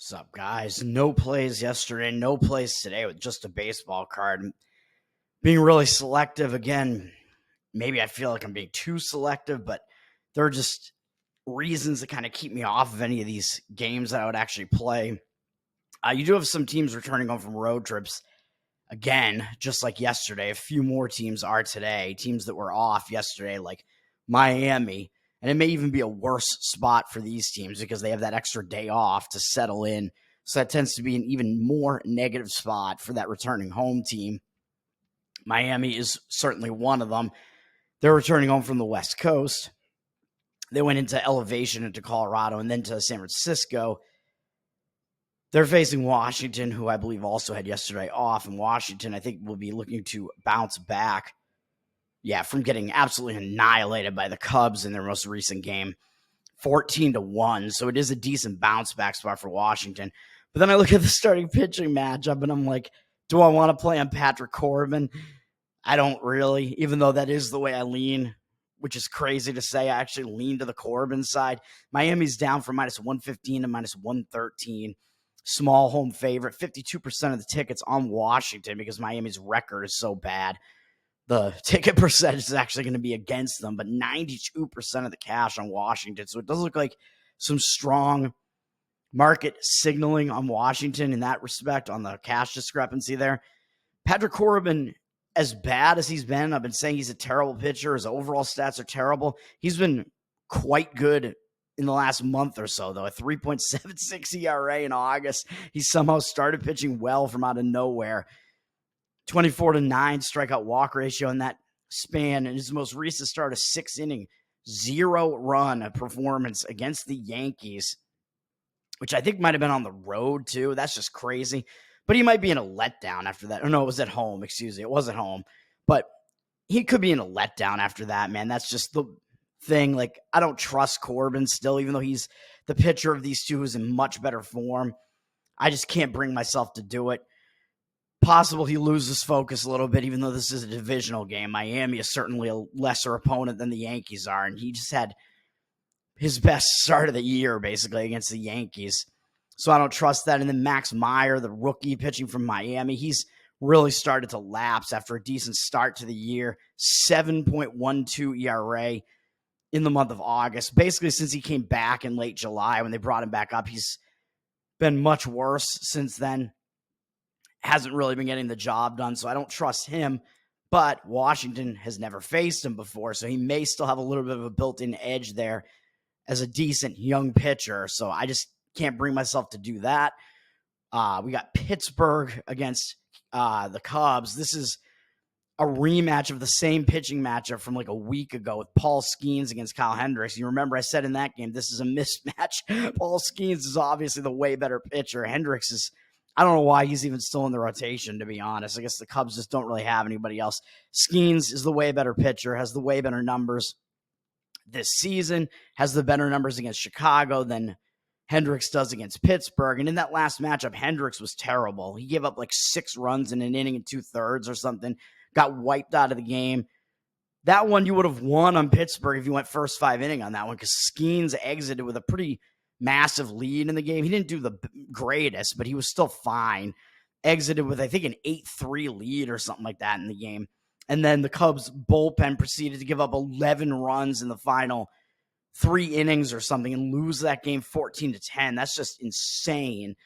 What's up, guys? No plays yesterday, no plays today with just a baseball card. Being really selective again. Maybe I feel like I'm being too selective, but there are just reasons that kind of keep me off of any of these games that I would actually play. You do have some teams returning home from road trips again, just like yesterday. A few more teams are today, teams that were off yesterday, like Miami. And it may even be a worse spot for these teams because they have that extra day off to settle in. So that tends to be an even more negative spot for that returning home team. Miami is certainly one of them. They're returning home from the West Coast. They went into elevation into Colorado and then to San Francisco. They're facing Washington, who I believe also had yesterday off. And Washington, I think, will be looking to bounce back. Yeah, from getting absolutely annihilated by the Cubs in their most recent game, 14-1. So it is a decent bounce back spot for Washington. But then I look at the starting pitching matchup and I'm like, do I want to play on Patrick Corbin? I don't really, even though that is the way I lean, which is crazy to say. I actually lean to the Corbin side. Miami's down from -115 to -113. Small home favorite. 52% of the tickets on Washington because Miami's record is so bad. The ticket percentage is actually going to be against them, but 92% of the cash on Washington. So it does look like some strong market signaling on Washington in that respect on the cash discrepancy there. Patrick Corbin, as bad as he's been, I've been saying he's a terrible pitcher. His overall stats are terrible. He's been quite good in the last month or so, though. A 3.76 ERA in August. He somehow started pitching well from out of nowhere. 24-9 strikeout walk ratio in that span. And his most recent start, a 6-inning, 0-run performance against the Yankees, which I think might have been on the road too. That's just crazy. But he might be in a letdown after that. Oh, no, it was at home. Excuse me. It was at home. But he could be in a letdown after that, man. That's just the thing. Like, I don't trust Corbin still, even though he's the pitcher of these two who's in much better form. I just can't bring myself to do it. Possible he loses focus a little bit, even though this is a divisional game. Miami is certainly a lesser opponent than the Yankees are, and he just had his best start of the year, basically, against the Yankees. So I don't trust that. And then Max Meyer, the rookie pitching from Miami, he's really started to lapse after a decent start to the year. 7.12 ERA in the month of August. Basically, since he came back in late July when they brought him back up, he's been much worse since then. Hasn't really been getting the job done, so I don't trust him. But Washington has never faced him before, so he may still have a little bit of a built-in edge there as a decent young pitcher. So I just can't bring myself to do that. We got Pittsburgh against the Cubs. This is a rematch of the same pitching matchup from like a week ago with Paul Skeens against Kyle Hendricks. You remember I said in that game, this is a mismatch. Paul Skeens is obviously the way better pitcher. Hendricks is, I don't know why he's even still in the rotation, to be honest. I guess the Cubs just don't really have anybody else. Skeens is the way better pitcher, has the way better numbers this season, has the better numbers against Chicago than Hendricks does against Pittsburgh. And in that last matchup, Hendricks was terrible. He gave up like 6 runs in an inning and 2/3 or something, got wiped out of the game. That one you would have won on Pittsburgh if you went first 5 inning on that one because Skeens exited with a pretty massive lead in the game. He didn't do the greatest, but he was still fine. Exited with, I think, an 8-3 lead or something like that in the game. And then the Cubs bullpen proceeded to give up 11 runs in the final 3 innings or something and lose that game 14-10. That's just insane.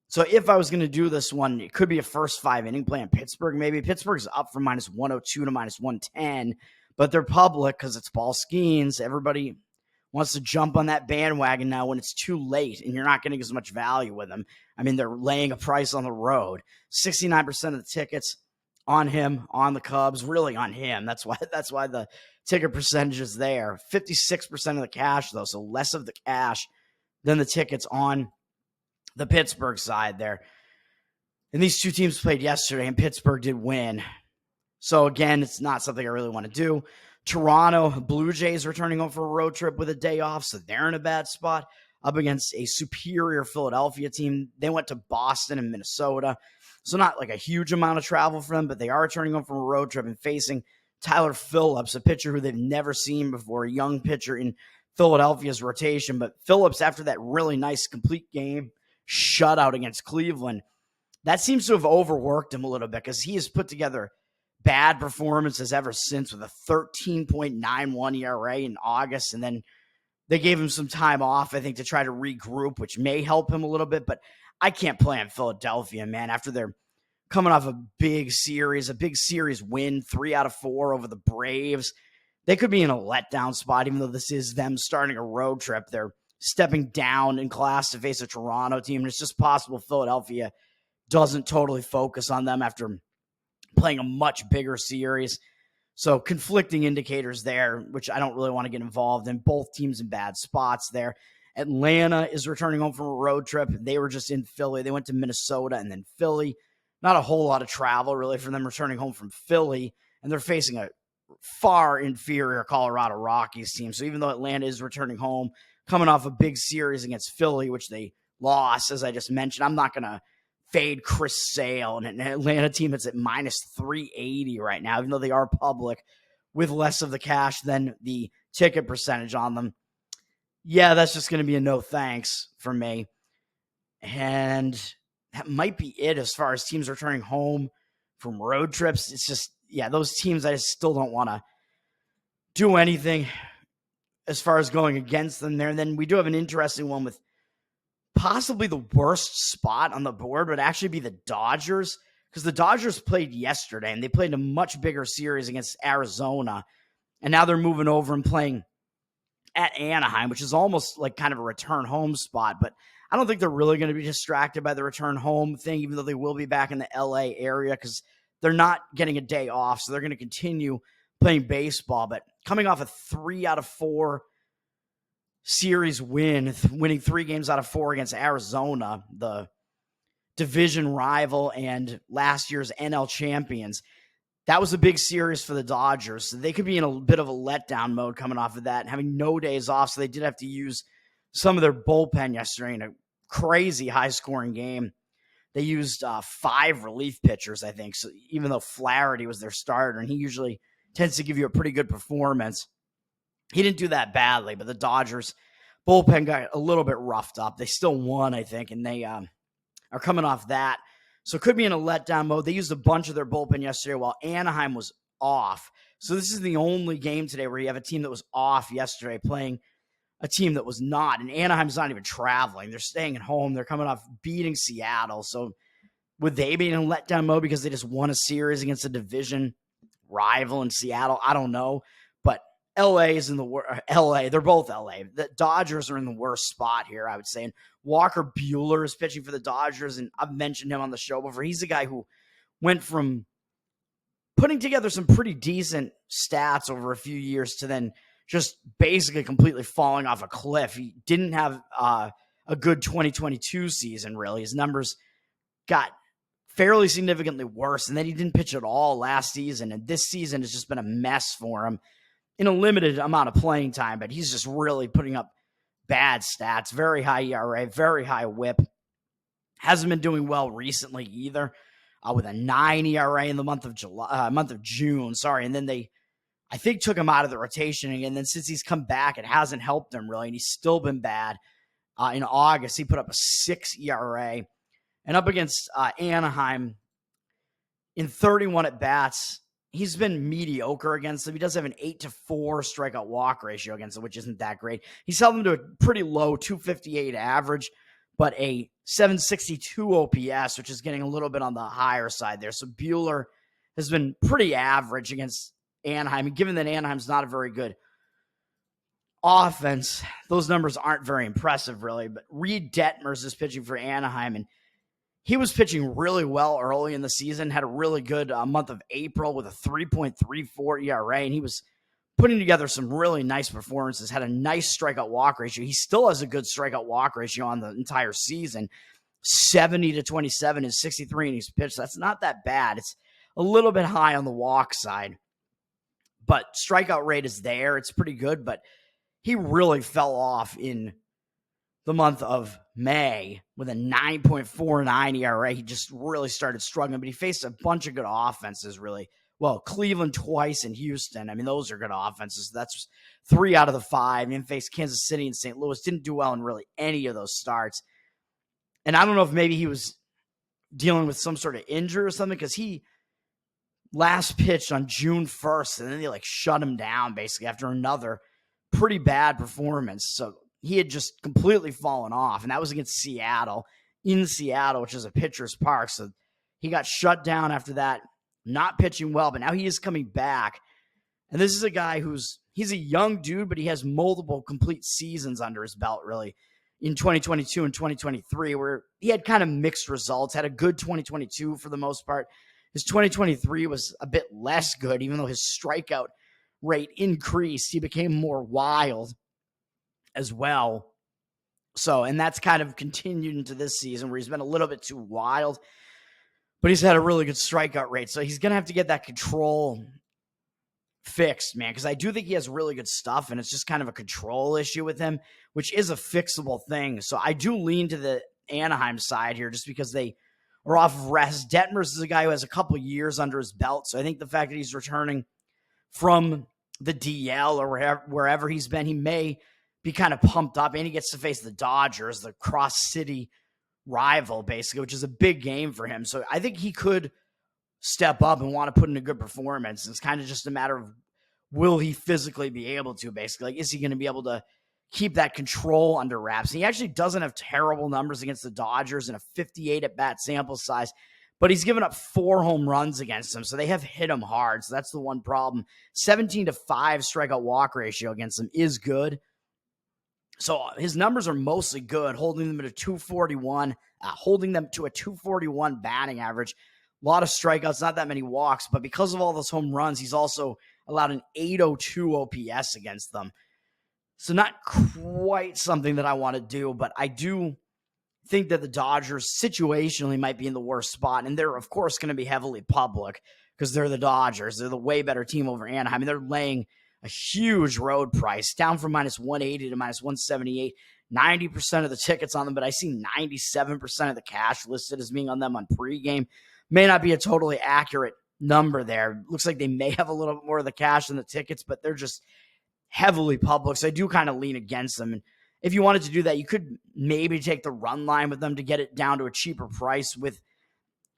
So if I was going to do this one, it could be a first 5 inning play in Pittsburgh. Maybe Pittsburgh's up from -102 to -110, but they're public because it's Paul Skeens. Everybody wants to jump on that bandwagon now when it's too late and you're not getting as much value with them. I mean, they're laying a price on the road. 69% of the tickets on him, on the Cubs, really on him. That's why the ticket percentage is there. 56% of the cash, though, so less of the cash than the tickets on the Pittsburgh side there. And these two teams played yesterday, and Pittsburgh did win. So, again, it's not something I really want to do. Toronto Blue Jays returning home for a road trip with a day off, so they're in a bad spot up against a superior Philadelphia team. They went to Boston and Minnesota, so not like a huge amount of travel for them, but they are returning home from a road trip and facing Tyler Phillips, a pitcher who they've never seen before, a young pitcher in Philadelphia's rotation. But Phillips, after that really nice complete game shutout against Cleveland. That seems to have overworked him a little bit because he has put together bad performances ever since, with a 13.91 ERA in August. And then they gave him some time off, I think, to try to regroup, which may help him a little bit. But I can't play in Philadelphia, man, after they're coming off a big series win, 3 out of 4 over the Braves. They could be in a letdown spot, even though this is them starting a road trip. They're stepping down in class to face a Toronto team. And it's just possible Philadelphia doesn't totally focus on them after playing a much bigger series. So conflicting indicators there, which I don't really want to get involved in. Both teams in bad spots there. Atlanta is returning home from a road trip. They were just in Philly. They went to Minnesota and then Philly. Not a whole lot of travel, really, for them returning home from Philly. And they're facing a far inferior Colorado Rockies team. So even though Atlanta is returning home, coming off a big series against Philly, which they lost, as I just mentioned, I'm not going to fade Chris Sale and an Atlanta team that's at minus 380 right now, even though they are public with less of the cash than the ticket percentage on them. Yeah, that's just going to be a no thanks for me. And that might be it as far as teams returning home from road trips. It's just, yeah, those teams, I just still don't want to do anything as far as going against them there. And then we do have an interesting one with possibly the worst spot on the board would actually be the Dodgers, because the Dodgers played yesterday and they played a much bigger series against Arizona. And now they're moving over and playing at Anaheim, which is almost like kind of a return home spot. But I don't think they're really going to be distracted by the return home thing, even though they will be back in the LA area because they're not getting a day off. So they're going to continue playing baseball. But coming off a 3 out of 4 series win, winning 3 games out of 4 against Arizona, the division rival and last year's NL champions, that was a big series for the Dodgers. So they could be in a bit of a letdown mode coming off of that and having no days off. So they did have to use some of their bullpen yesterday in a crazy high-scoring game. They used 5 relief pitchers, I think. So even though Flaherty was their starter, and he usually tends to give you a pretty good performance, he didn't do that badly. But the Dodgers bullpen got a little bit roughed up. They still won, I think, and they are coming off that. So it could be in a letdown mode. They used a bunch of their bullpen yesterday while Anaheim was off. So this is the only game today where you have a team that was off yesterday playing a team that was not. And Anaheim's not even traveling. They're staying at home. They're coming off beating Seattle. So would they be in a letdown mode because they just won a series against a division rival in Seattle? I don't know. But LA is in the LA. They're both LA. The Dodgers are in the worst spot here, I would say. And Walker Buehler is pitching for the Dodgers, and I've mentioned him on the show before. He's a guy who went from putting together some pretty decent stats over a few years to then just basically completely falling off a cliff. He didn't have a good 2022 season, really. His numbers got fairly significantly worse, and then he didn't pitch at all last season, and this season has just been a mess for him in a limited amount of playing time, but he's just really putting up bad stats, very high ERA, very high whip. Hasn't been doing well recently either, with a 9 ERA in the month of June. And then they, I think, took him out of the rotation, and then since he's come back, it hasn't helped him really, and he's still been bad. In August, he put up a 6 ERA, and up against Anaheim in 31 at bats, he's been mediocre against them. He does have an 8-4 strikeout walk ratio against them, which isn't that great. He's held them to a pretty low 258 average, but a 762 OPS, which is getting a little bit on the higher side there. So Buehler has been pretty average against Anaheim. And given that Anaheim's not a very good offense, those numbers aren't very impressive, really. But Reed Detmers is pitching for Anaheim, and he was pitching really well early in the season, had a really good month of April with a 3.34 ERA, and he was putting together some really nice performances, had a nice strikeout walk ratio. He still has a good strikeout walk ratio on the entire season, 70-27 is 63 innings pitched. That's not that bad. It's a little bit high on the walk side, but strikeout rate is there. It's pretty good, but he really fell off in the month of May with a 9.49 ERA. He just really started struggling, but he faced a bunch of good offenses, really. Well, Cleveland twice and Houston. I mean, those are good offenses. That's 3 out of the 5. And faced Kansas City and St. Louis. Didn't do well in really any of those starts. And I don't know if maybe he was dealing with some sort of injury or something, because he last pitched on June 1st, and then they like shut him down basically after another pretty bad performance. So he had just completely fallen off, and that was against Seattle, in Seattle, which is a pitcher's park. So he got shut down after that, not pitching well, but now he is coming back. And this is a guy he's a young dude, but he has multiple complete seasons under his belt, really, in 2022 and 2023, where he had kind of mixed results, had a good 2022 for the most part. His 2023 was a bit less good, even though his strikeout rate increased. He became more wild as well. So, and that's kind of continued into this season, where he's been a little bit too wild, but he's had a really good strikeout rate. So he's going to have to get that control fixed, man, because I do think he has really good stuff, and it's just kind of a control issue with him, which is a fixable thing. So I do lean to the Anaheim side here, just because they are off of rest. Detmers is a guy who has a couple years under his belt, so I think the fact that he's returning from the DL or wherever he's been, he may be kind of pumped up, and he gets to face the Dodgers, the cross-city rival, basically, which is a big game for him. So I think he could step up and want to put in a good performance. It's kind of just a matter of, will he physically be able to, basically? Like, is he going to be able to keep that control under wraps? And he actually doesn't have terrible numbers against the Dodgers in a 58 at-bat sample size, but he's given up 4 home runs against them, so they have hit him hard. So that's the one problem. 17-5 strikeout walk ratio against them is good. So his numbers are mostly good, holding them at a 241, holding them to a 241 batting average. A lot of strikeouts, not that many walks, but because of all those home runs, he's also allowed an 802 OPS against them. So not quite something that I want to do, but I do think that the Dodgers situationally might be in the worst spot, and they're, of course, going to be heavily public because they're the Dodgers. They're the way better team over Anaheim. I mean, they're laying a huge road price, down from minus 180 to minus 178. 90% of the tickets on them, but I see 97% of the cash listed as being on them on pregame. May not be a totally accurate number there. Looks like they may have a little bit more of the cash than the tickets, but they're just heavily public. So I do kind of lean against them. And if you wanted to do that, you could maybe take the run line with them to get it down to a cheaper price with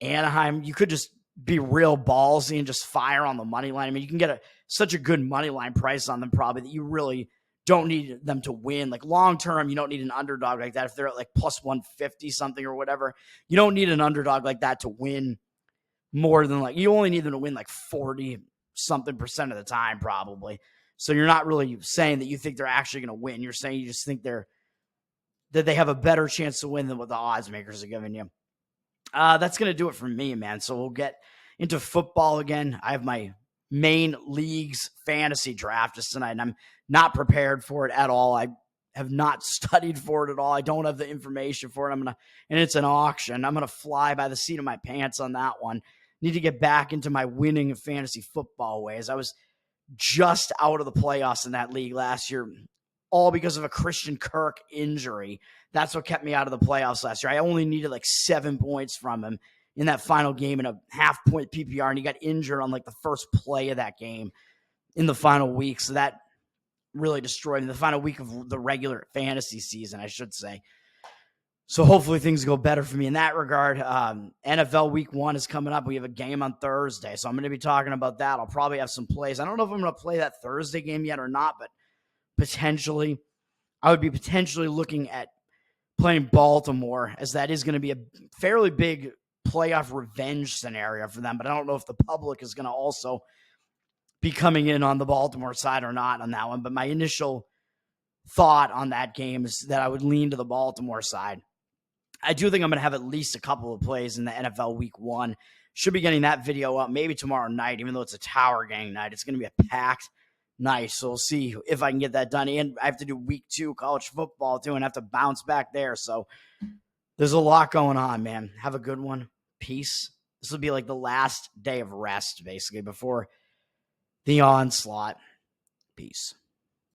Anaheim. You could just be real ballsy and just fire on the money line. I mean, you can get such a good money line price on them probably that you really don't need them to win. Like long term, you don't need an underdog like that. If they're at like plus 150 something or whatever, you don't need an underdog like that to win more than like, you only need them to win like 40 something percent of the time probably. So you're not really saying that you think they're actually going to win. You're saying you just think that they have a better chance to win than what the odds makers are giving you. That's going to do it for me, man. So we'll get into football again. I have my main league's fantasy draft just tonight, and I'm not prepared for it at all. I have not studied for it at all. I don't have the information for it. And it's an auction. I'm going to fly by the seat of my pants on that one. Need to get back into my winning fantasy football ways. I was just out of the playoffs in that league last year, all because of a Christian Kirk injury. That's what kept me out of the playoffs last year. I only needed like 7 points from him in that final game in a half-point PPR, and he got injured on like the first play of that game in the final week. So that really destroyed me. The final week of the regular fantasy season, I should say. So hopefully things go better for me in that regard. NFL Week 1 is coming up. We have a game on Thursday, so I'm going to be talking about that. I'll probably have some plays. I don't know if I'm going to play that Thursday game yet or not, but potentially. I would be potentially looking at playing Baltimore, as that is going to be a fairly big playoff revenge scenario for them, but I don't know if the public is going to also be coming in on the Baltimore side or not on that one. But my initial thought on that game is that I would lean to the Baltimore side. I do think I'm going to have at least a couple of plays in the NFL Week 1. Should be getting that video up maybe tomorrow night, even though it's a Tower Gang night. It's going to be a packed night, so we'll see if I can get that done. And I have to do Week 2 college football too and have to bounce back there. So there's a lot going on, man. Have a good one. Peace. This will be like the last day of rest, basically, before the onslaught. Peace.